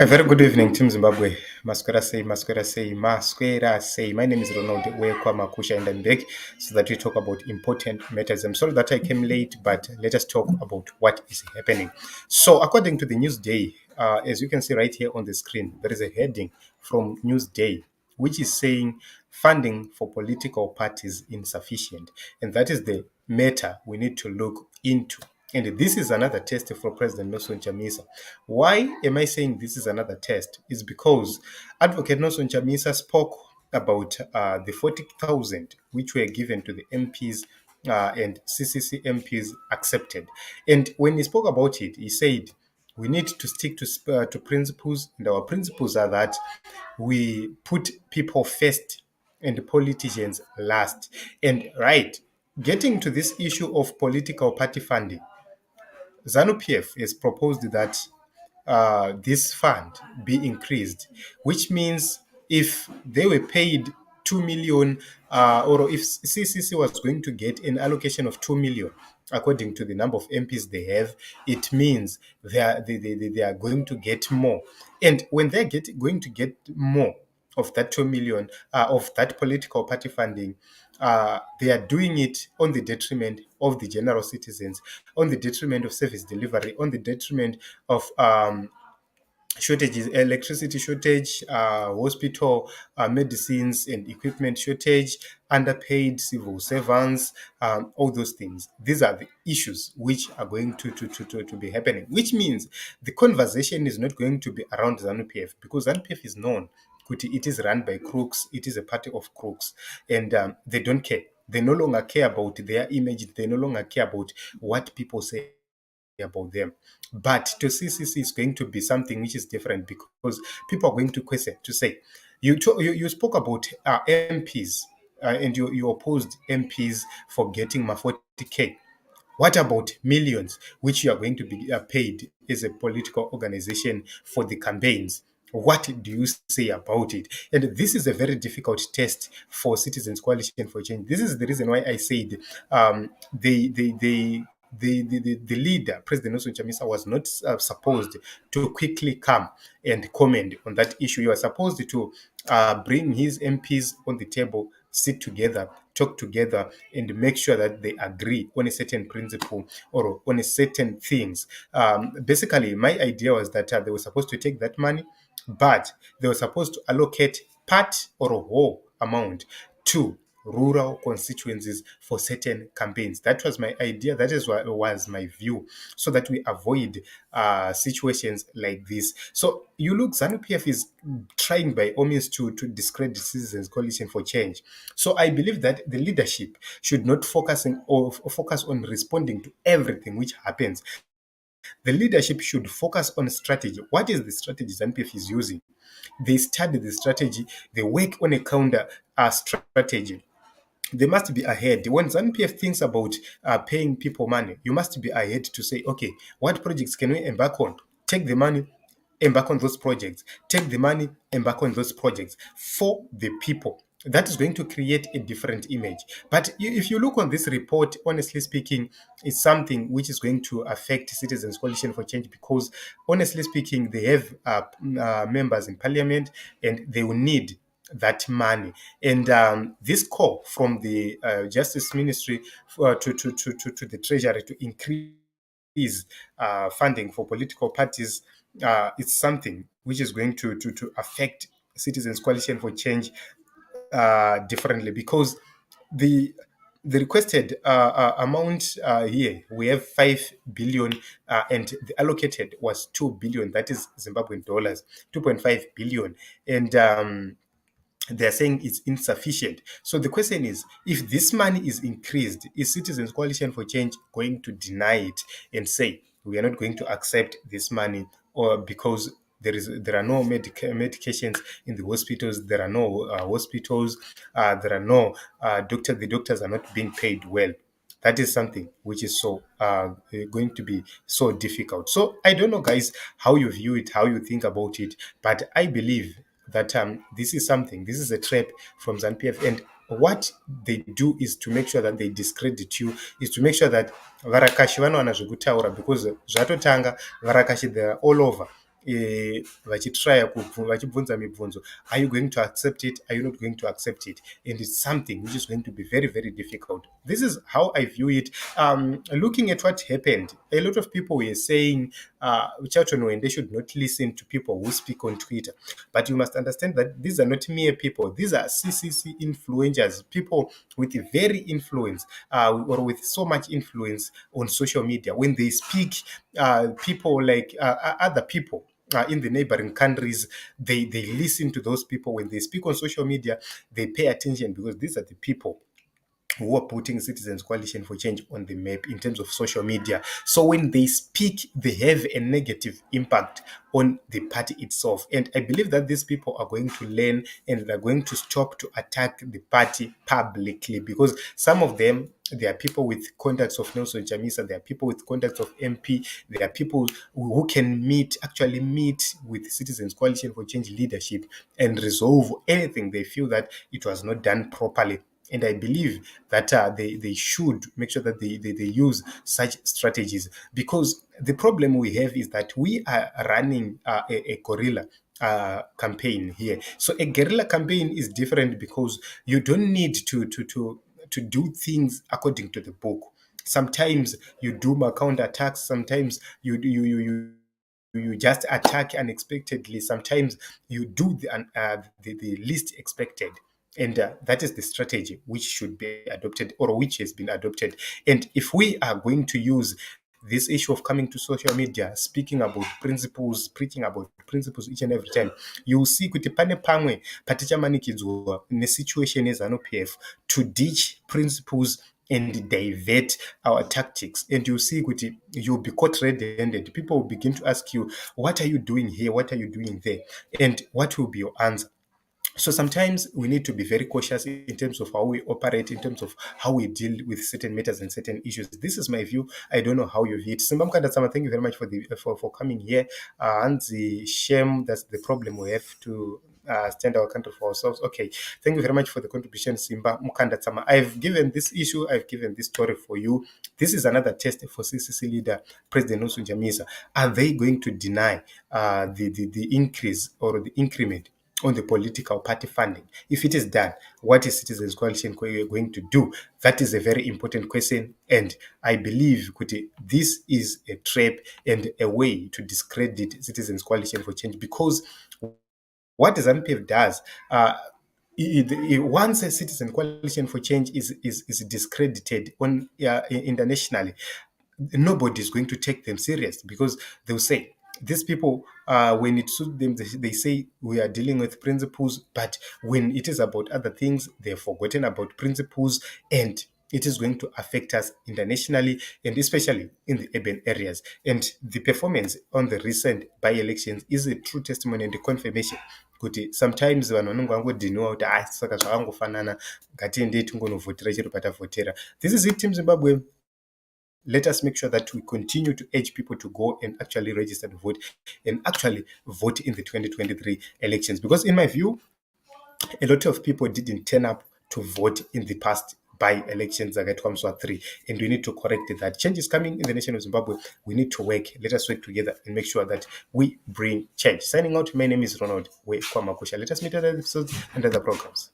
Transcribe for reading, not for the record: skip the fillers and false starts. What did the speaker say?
A very good evening, Team Zimbabwe. Masquera say, Masquera say, Masquera say. My name is Ronald Wekwa Makusha, and I'm back so that we talk about important matters. I'm sorry that I came late, but let us talk about what is happening. So, according to the Newsday, as you can see right here on the screen, there is a heading from Newsday which is saying funding for political parties insufficient, and that is the matter we need to look into. And this is another test for President Nelson Chamisa. Why am I saying this is another test? Is because Advocate Nelson Chamisa spoke about the 40,000 which were given to the MPs and CCC MPs accepted. And when he spoke about it, he said we need to stick to principles, and our principles are that we put people first and politicians last. And right, getting to this issue of political party funding, ZANU-PF has proposed that this fund be increased, which means if they were paid 2 million, or if CCC was going to get an allocation of 2 million, according to the number of MPs they have, it means they are going to get more. And when they're going to get more of that 2 million, of that political party funding, they are doing it on the detriment of the general citizens, on the detriment of service delivery, on the detriment of shortages, electricity shortage, hospital medicines and equipment shortage, underpaid civil servants, all those things. These are the issues which are going to be happening, which means the conversation is not going to be around ZANU-PF, because ZANU-PF is known. It is run by crooks. It is a party of crooks, and they don't care. They no longer care about their image. They no longer care about what people say about them. But to CCC is going to be something which is different, because people are going to question, to say, you spoke about MPs, and you opposed MPs for getting my 40K. What about millions which you are going to be paid as a political organization for the campaigns? What do you say about it? And this is a very difficult test for Citizens Coalition for Change. This is the reason why I said the leader, President Nelson Chamisa, was not supposed to quickly come and comment on that issue. He was supposed to bring his MPs on the table, sit together, talk together, and make sure that they agree on a certain principle or on a certain things. Basically, my idea was that they were supposed to take that money, but they were supposed to allocate part or a whole amount to rural constituencies for certain campaigns. That was my idea. That is what was my view, so that we avoid situations like this. So you look, ZANU-PF is trying by all means to discredit Citizens Coalition for Change. So I believe that the leadership should not focus on responding to everything which happens. The leadership should focus on strategy. What is the strategy ZANU-PF is using? They study the strategy. They work on a counter strategy. They must be ahead. When ZANU-PF thinks about paying people money, you must be ahead to say, okay, what projects can we embark on? Take the money, embark on those projects. Take the money, embark on those projects for the people. That is going to create a different image. But if you look on this report, honestly speaking, it's something which is going to affect Citizens Coalition for Change, because honestly speaking, they have members in parliament, and they will need that money. And this call from the Justice Ministry to the Treasury to increase funding for political parties, it's something which is going to affect Citizens Coalition for Change differently, because the requested amount here, we have 5 billion, and the allocated was 2 billion. That is Zimbabwean dollars, 2.5 billion. And they're saying it's insufficient. So the question is, if this money is increased, is Citizens Coalition for Change going to deny it and say we are not going to accept this money, or because there are no medications in the hospitals, there are no hospitals, there are no doctors, the doctors are not being paid well? That is something which is so going to be so difficult. So I don't know, guys, how you view it, how you think about it, but I believe that this is a trap from ZANU-PF. And what they do is to make sure that they discredit you, is to make sure that varakashi vanowana zvekutaura, because zvatotanga varakashi, they are all over. vachitraya vachibvunza mibvunzo. Are you going to accept it? Are you not going to accept it? And it's something which is going to be very, very difficult. This is how I view it. Looking at what happened, a lot of people were saying when they should not listen to people who speak on Twitter. But you must understand that these are not mere people. These are CCC influencers, people with very influence or with so much influence on social media. When they speak, people like other people in the neighboring countries, they listen to those people. When they speak on social media, they pay attention because these are the people who are putting Citizens Coalition for Change on the map in terms of social media. So when they speak, they have a negative impact on the party itself. And I believe that these people are going to learn and they're going to stop to attack the party publicly, because some of them, there are people with contacts of Nelson Chamisa, there are people with contacts of MP, there are people who can actually meet with Citizens Coalition for Change leadership and resolve anything they feel that it was not done properly. And I believe that they should make sure that they use such strategies, because the problem we have is that we are running a guerrilla campaign here. So a guerrilla campaign is different because you don't need to do things according to the book. Sometimes you do counter attacks. Sometimes you just attack unexpectedly. Sometimes you do the least expected. And that is the strategy which should be adopted, or which has been adopted. And if we are going to use this issue of coming to social media, speaking about principles, preaching about principles each and every time, you will see kuti pane pamwe patichamanikidzwa nesituation yeZANU-PF to ditch principles and divert our tactics. And you see kuti you'll be caught red-handed. People will begin to ask you, what are you doing here? What are you doing there? And what will be your answer? So sometimes we need to be very cautious in terms of how we operate, in terms of how we deal with certain matters and certain issues. This is my view. I don't know how you view it. Simba Mkanda-sama, thank you very much for coming here. And the shame, that's the problem we have to stand our country for ourselves. Okay, thank you very much for the contribution, Simba Mkanda-sama. I've given this issue, I've given this story for you. This is another test for CCC leader President Nelson Chamisa. Are they going to deny the increase or the increment on the political party funding? If it is done, what is Citizens Coalition going to do? That is a very important question, and I believe Kuti, this is a trap and a way to discredit Citizens Coalition for Change, because what ZANU-PF does, once a Citizen Coalition for Change is discredited internationally, nobody is going to take them serious, because they'll say, these people, when it suits them, they say we are dealing with principles, but when it is about other things, they've forgotten about principles, and it is going to affect us internationally and especially in the urban areas. And the performance on the recent by-elections is a true testimony and a confirmation kuti sometimes vanhu vanonge vangodhiniwa kuti saka zvakangofanana, ngatiendei tingonovhotera chiro patavhotera. This is it, Team Zimbabwe. Let us make sure that we continue to urge people to go and actually register to vote and actually vote in the 2023 elections. Because in my view, a lot of people didn't turn up to vote in the past by-elections like Twamswa 3, and we need to correct that. Change is coming in the nation of Zimbabwe. We need to work. Let us work together and make sure that we bring change. Signing out, my name is Ronald Kwamakusha. Let us meet other episodes and other programs.